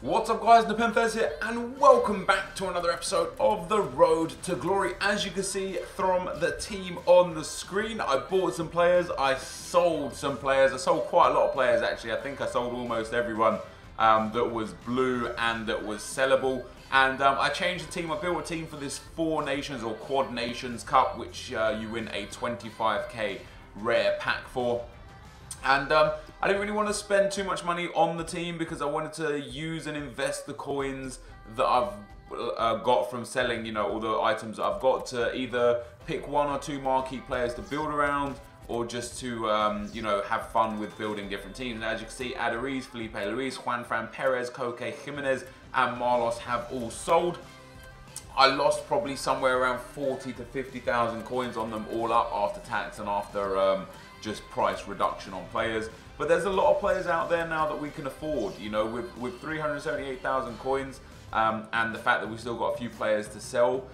What's up guys, Nepenthes here and welcome back to another episode of The Road to Glory. As you can see from the team on the screen, I bought some players, I sold some players, I sold quite a lot of players actually. I think I sold almost everyone that was blue and that was sellable. And I changed the team, I built a team for this Four Nations or Quad Nations Cup, which you win a 25k rare pack for. And I didn't really want to spend too much money on the team because I wanted to use and invest the coins that I've got from selling, you know, all the items that I've got to either pick one or two marquee players to build around or just to, you know, have fun with building different teams. And as you can see, Aduriz, Felipe Luis, Juanfran Perez, Koke Jimenez and Marlos have all sold. I lost probably somewhere around 40 to 50,000 coins on them all up after tax and after just price reduction on players. But there's a lot of players out there now that we can afford, you know, with 378,000 coins and the fact that we've still got a few players to sell.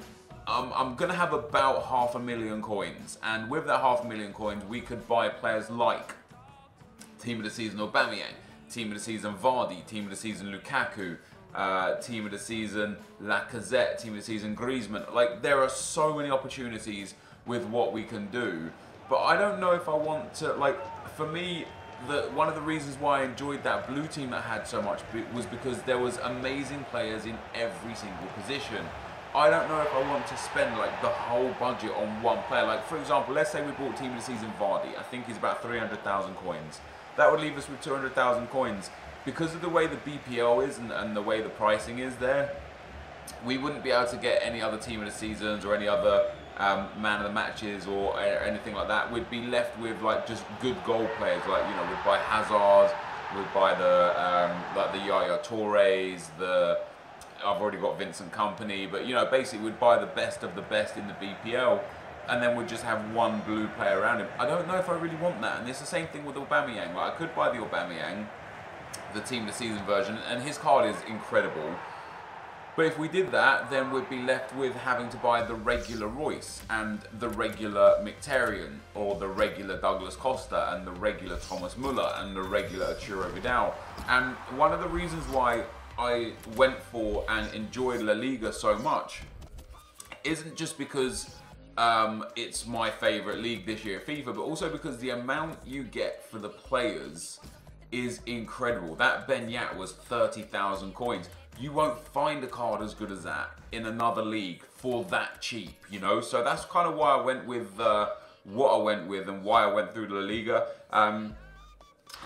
I'm going to have about 500,000 coins, and with that 500,000 coins we could buy players like Team of the Season Aubameyang, Team of the Season Vardy, Team of the Season Lukaku, Team of the Season Lacazette, Team of the Season Griezmann. Like, there are so many opportunities with what we can do, but I don't know if I want to, like, for me, one of the reasons why I enjoyed that blue team that had so much was because there was amazing players in every single position. I don't know if I want to spend like the whole budget on one player. Like, for example, let's say we bought Team of the Season Vardy. I think he's about 300,000 coins. That would leave us with 200,000 coins. Because of the way the BPL is and the way the pricing is there, we wouldn't be able to get any other Team of the Seasons or any other man of the matches or anything like that. We'd be left with like just good goal players, like, you know, we'd buy Hazard, we'd buy the like the Yaya Toures, I've already got Vincent Kompany, but you know, basically we'd buy the best of the best in the BPL and then we'd just have one blue player around him. I don't know if I really want that, and it's the same thing with Aubameyang. Like, I could buy the Aubameyang, the Team of the Season version, and his card is incredible. But if we did that, then we'd be left with having to buy the regular Royce and the regular Mkhitaryan, or the regular Douglas Costa and the regular Thomas Muller and the regular Arturo Vidal. And one of the reasons why I went for and enjoyed La Liga so much isn't just because it's my favourite league this year at FIFA, but also because the amount you get for the players is incredible. That Ben Yat was 30,000 coins. You won't find a card as good as that in another league for that cheap, you know? So that's kind of why I went with what I went with and why I went through the La Liga.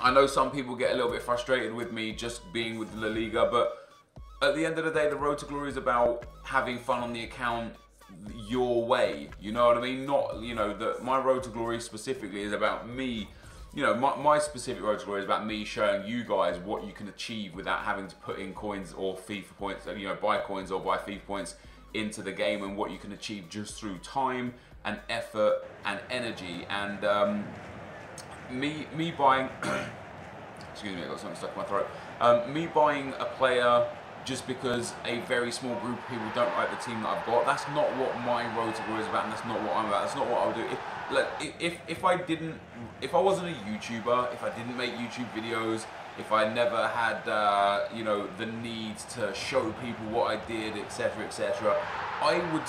I know some people get a little bit frustrated with me just being with La Liga, but at the end of the day, the Road to Glory is about having fun on the account your way, you know what I mean? Not, you know, my Road to Glory specifically is about me. You know, my specific Road to Glory is about me showing you guys what you can achieve without having to put in coins or FIFA points, you know, buy coins or buy FIFA points into the game, and what you can achieve just through time and effort and energy. And me buying, excuse me, I got something stuck in my throat. Me buying a player just because a very small group of people don't like the team that I've got, that's not what my Road to Glory is about, and that's not what I'm about. That's not what I would do. If I wasn't a YouTuber, if I didn't make YouTube videos, if I never had, you know, the need to show people what I did, etc., etc., I would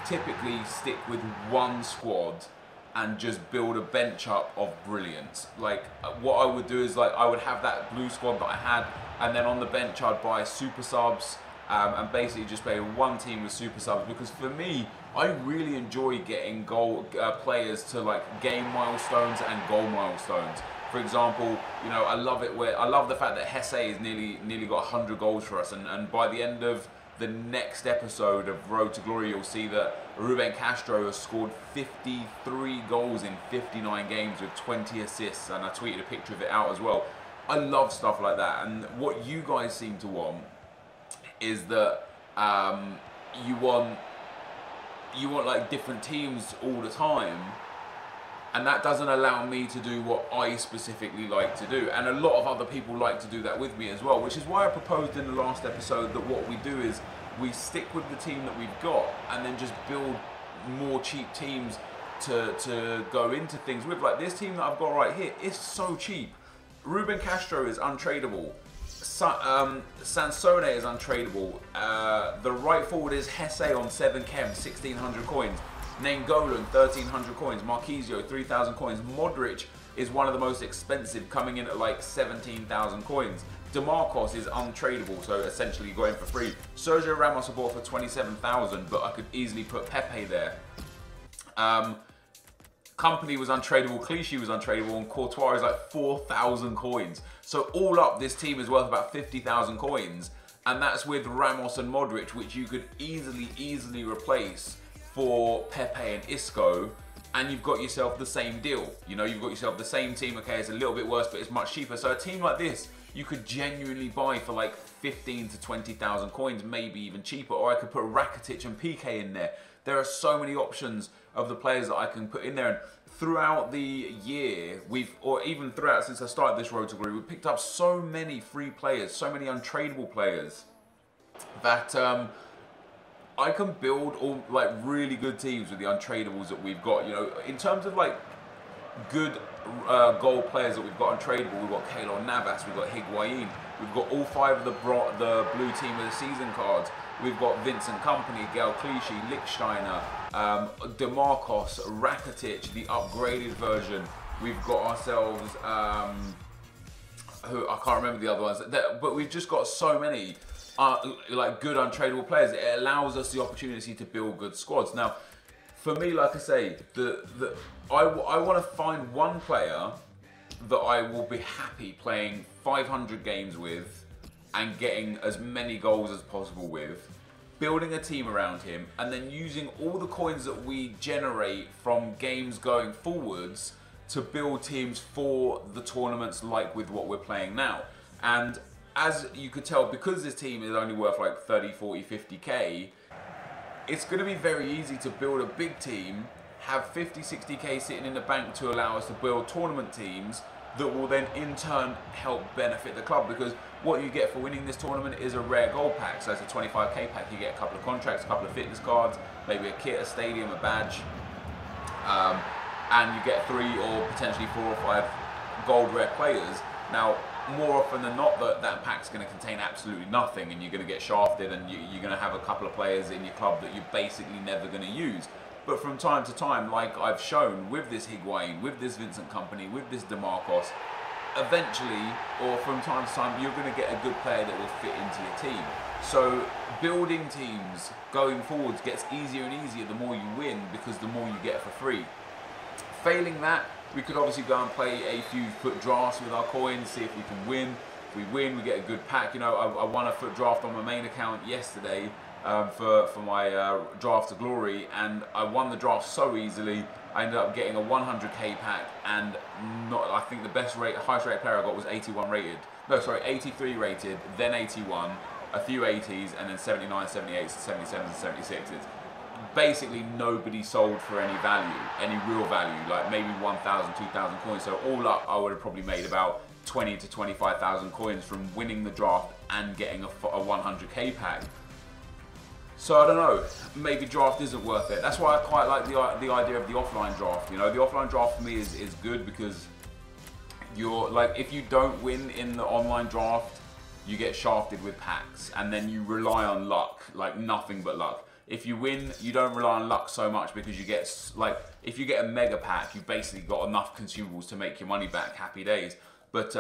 typically stick with one squad and just build a bench up of brilliance. Like, what I would do is, like, I would have that blue squad that I had, and then on the bench I'd buy super subs and basically just play one team with super subs, because for me, I really enjoy getting players to like game milestones and goal milestones. For example, you know, I love the fact that Hesse has nearly got 100 goals for us, and by the end of the next episode of Road to Glory, you'll see that Ruben Castro has scored 53 goals in 59 games with 20 assists, and I tweeted a picture of it out as well. I love stuff like that, and what you guys seem to want is that you want like different teams all the time, and that doesn't allow me to do what I specifically like to do, and a lot of other people like to do that with me as well, which is why I proposed in the last episode that what we do is we stick with the team that we've got and then just build more cheap teams to go into things with. Like this team that I've got right here is so cheap. Ruben Castro is untradeable. Sansone is untradeable. The right forward is Hesse on 7 chem, 1600 coins. Nainggolan, 1300 coins. Marquisio, 3000 coins. Modric is one of the most expensive, coming in at like 17,000 coins. DeMarcos is untradeable, so essentially you got him for free. Sergio Ramos I bought for 27,000, but I could easily put Pepe there. Company was untradeable, Clichy was untradeable, and Courtois is like 4,000 coins. So all up, this team is worth about 50,000 coins, and that's with Ramos and Modric, which you could easily replace for Pepe and Isco, and you've got yourself the same deal. You know, you've got yourself the same team. Okay, it's a little bit worse, but it's much cheaper. So a team like this, you could genuinely buy for like 15 to 20,000 coins, maybe even cheaper. Or I could put Rakitic and PK in there. There are so many options of the players that I can put in there. And throughout the year, or even throughout since I started this Road to Glory, we've picked up so many free players, so many untradeable players that I can build all like really good teams with the untradables that we've got. You know, in terms of like good goal players that we've got untradeable, we've got Keylor Navas, we've got Higuain, we've got all 5 of the blue team of the season cards. We've got Vincent Kompany, Gael Clichy, Lichtsteiner, DeMarcos, Rakitic, the upgraded version. We've got ourselves, who I can't remember the other ones, but we've just got so many like good untradeable players. It allows us the opportunity to build good squads. Now, for me, like I say, I want to find one player that I will be happy playing 500 games with and getting as many goals as possible with, building a team around him, and then using all the coins that we generate from games going forwards to build teams for the tournaments like with what we're playing now. And as you could tell, because this team is only worth like 30, 40, 50k, it's going to be very easy to build a big team, have 50, 60k sitting in the bank to allow us to build tournament teams that will then in turn help benefit the club, because what you get for winning this tournament is a rare gold pack. So it's a 25k pack, you get a couple of contracts, a couple of fitness cards, maybe a kit, a stadium, a badge, and you get 3 or potentially 4 or 5 gold rare players. Now, more often than not, that pack's going to contain absolutely nothing, and you're going to get shafted, and you're going to have a couple of players in your club that you're basically never going to use. But from time to time, like I've shown with this Higuain, with this Vincent Kompany, with this DeMarcos, eventually, or from time to time, you're going to get a good player that will fit into your team. So building teams going forwards gets easier and easier the more you win, because the more you get for free. Failing that, we could obviously go and play a few foot drafts with our coins, see if we can win. If we win, we get a good pack. You know, I won a foot draft on my main account yesterday for my draft to glory, and I won the draft so easily. I ended up getting a 100k pack, and I think the highest rated player I got was 81 rated. No, sorry, 83 rated, then 81, a few 80s, and then 79, 78s, 77s, and 76s. Basically nobody sold for any value, any real value, like maybe 1,000, 2,000 coins. So all up, I would have probably made about 20 to 25,000 coins from winning the draft and getting a 100k pack. So I don't know, maybe draft isn't worth it. That's why I quite like the idea of the offline draft. You know, the offline draft for me is good, because you're like, if you don't win in the online draft, you get shafted with packs, and then you rely on luck, like nothing but luck. If you win, you don't rely on luck so much, because you get, like, if you get a mega pack, you've basically got enough consumables to make your money back, happy days. But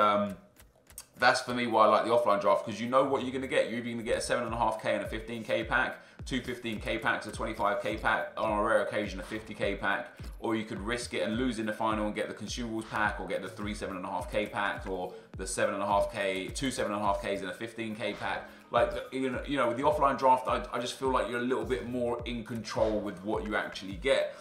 that's for me why I like the offline draft, because you know what you're going to get. You're either going to get a 7.5k and a 15k pack, 2 15k packs, a 25k pack, on a rare occasion a 50k pack, or you could risk it and lose in the final and get the consumables pack, or get the 3 7.5k packs, or the 7.5k, 2 7.5ks and a 15k pack. Like, you know, with the offline draft, I just feel like you're a little bit more in control with what you actually get.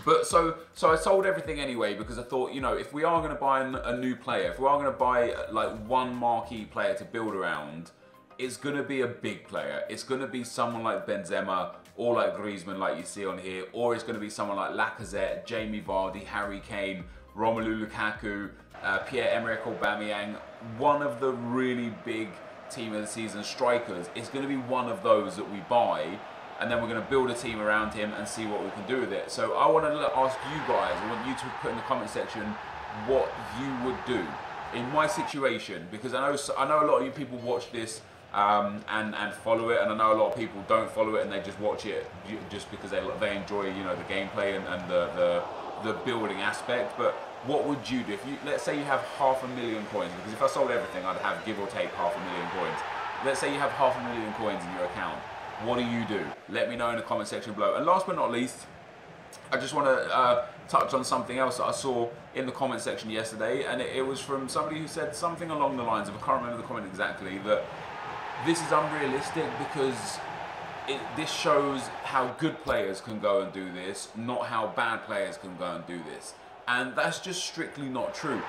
But so I sold everything anyway, because I thought, you know, if we are going to buy a new player, if we are going to buy like one marquee player to build around, it's going to be a big player. It's going to be someone like Benzema, or like Griezmann, like you see on here, or it's going to be someone like Lacazette, Jamie Vardy, Harry Kane, Romelu Lukaku, Pierre-Emerick Aubameyang, one of the really big team of the season strikers. It's going to be one of those that we buy, and then we're going to build a team around him and see what we can do with it. So I want to ask you guys, I want you to put in the comment section what you would do. in my situation, because I know a lot of you people watch this and follow it, and I know a lot of people don't follow it and they just watch it just because they enjoy, you know, the gameplay and the building aspect. But what would you do if let's say you have 500,000 coins? Because if I sold everything, I'd have give or take 500,000 coins. Let's say you have 500,000 coins in your account. What do you do? Let me know in the comment section below. And last but not least, I just want to touch on something else that I saw in the comment section yesterday, and it was from somebody who said something along the lines of, I can't remember the comment exactly, that this is unrealistic because this shows how good players can go and do this, not how bad players can go and do this. And that's just strictly not true.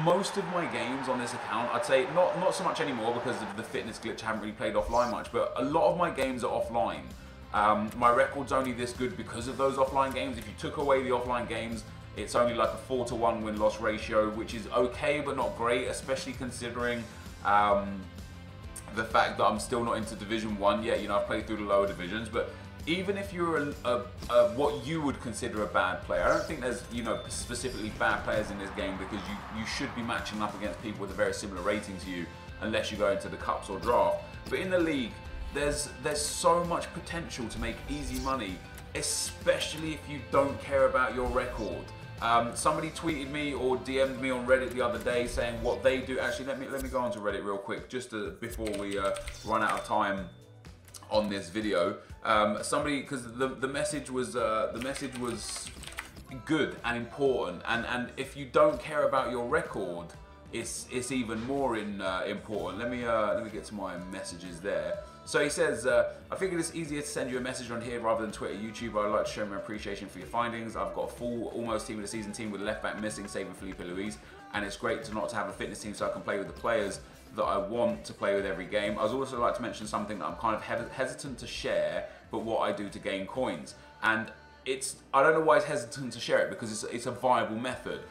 Most of my games on this account, I'd say not so much anymore because of the fitness glitch. I haven't really played offline much, but a lot of my games are offline. My record's only this good because of those offline games. If you took away the offline games, it's only like a 4-to-1 win-loss ratio, which is okay but not great, especially considering the fact that I'm still not into Division 1 yet. You know, I've played through the lower divisions, but even if you're what you would consider a bad player, I don't think there's, you know, specifically bad players in this game, because you should be matching up against people with a very similar rating to you, unless you go into the cups or draft. But in the league, there's so much potential to make easy money, especially if you don't care about your record. Somebody tweeted me or DM'd me on Reddit the other day saying what they do. Actually, let me go onto Reddit real quick just before we run out of time on this video. Somebody, because the message was good and important, and if you don't care about your record, it's even more important. Let me get to my messages there. So he says, I figured it's easier to send you a message on here rather than Twitter, YouTube. I'd like to show my appreciation for your findings. I've got a full almost team of the season team with left back missing, saving Felipe Luis, and it's great to not have a fitness team so I can play with the players that I want to play with every game. I'd also like to mention something that I'm kind of hesitant to share, but what I do to gain coins. And I don't know why he's hesitant to share it, because it's a viable method.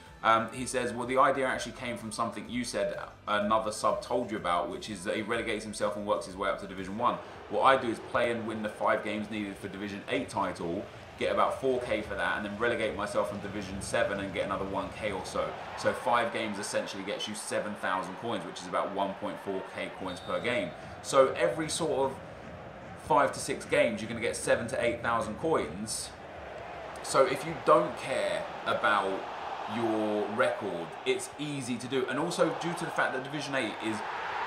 He says, well, the idea actually came from something you said another sub told you about, which is that he relegates himself and works his way up to Division 1. What I do is play and win the 5 games needed for Division 8 title, get about 4k for that, and then relegate myself from Division 7 and get another 1k or so. So 5 games essentially gets you 7,000 coins, which is about 1.4k coins per game. So every sort of 5 to 6 games, you're going to get 7,000 to 8,000 coins. So if you don't care about your record, it's easy to do. And also due to the fact that Division 8 is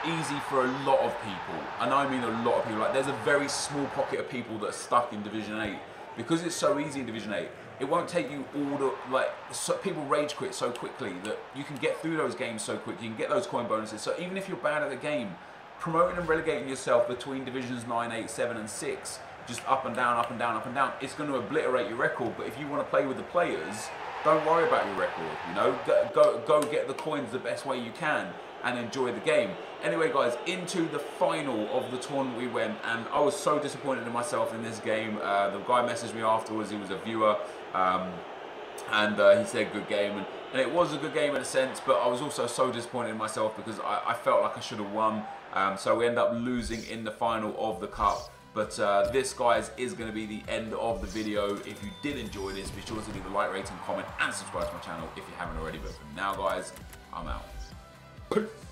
easy for a lot of people, and I mean a lot of people, like there's a very small pocket of people that are stuck in Division 8. Because it's so easy in Division 8, it won't take you all the, people rage quit so quickly that you can get through those games so quick, you can get those coin bonuses. So even if you're bad at the game, promoting and relegating yourself between Divisions 9, 8, 7 and 6, just up and down, up and down, up and down, it's going to obliterate your record. But if you want to play with the players, don't worry about your record, you know, go get the coins the best way you can and enjoy the game. Anyway guys, into the final of the tournament we went, and I was so disappointed in myself in this game. The guy messaged me afterwards, he was a viewer, and he said good game, and it was a good game in a sense, but I was also so disappointed in myself because I felt like I should have won. So we end up losing in the final of the cup. But this, guys, is going to be the end of the video. If you did enjoy this, be sure to leave a like, rating, comment, and subscribe to my channel if you haven't already. But for now, guys, I'm out. Peace.